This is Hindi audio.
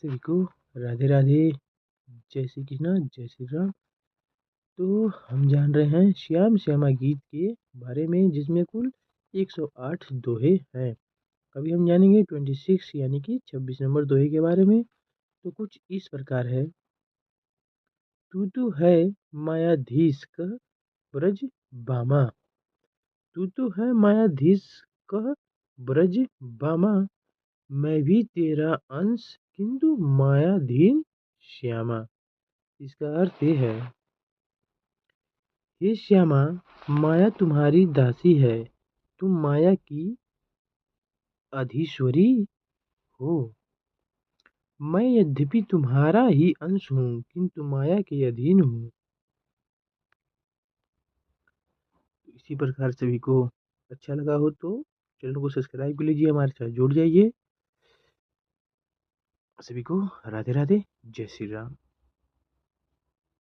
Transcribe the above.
सभी को राधे राधे, जय श्री कृष्णा, जय श्री राम। तो हम जान रहे हैं श्याम श्यामा गीत के बारे में, जिसमें कुल 108 दोहे हैं। अभी हम जानेंगे 26 यानी कि 26 नंबर दोहे के बारे में। तो कुछ इस प्रकार है। तू है मायाधीश कह ब्रज बामा, तू है मायाधीश कह ब्रज बामा, मैं भी तेरा अंश किंतु मायाधीन श्यामा। इसका अर्थ ये है, हे श्यामा, माया तुम्हारी दासी है, तुम माया की अधीश्वरी हो। मैं यद्यपि तुम्हारा ही अंश हूँ, किंतु माया के अधीन हूँ। इसी प्रकार सभी को अच्छा लगा हो तो चैनल को सब्सक्राइब कर लीजिए, हमारे साथ जुड़ जाइए। सभी को राधे राधे, जय श्री राम।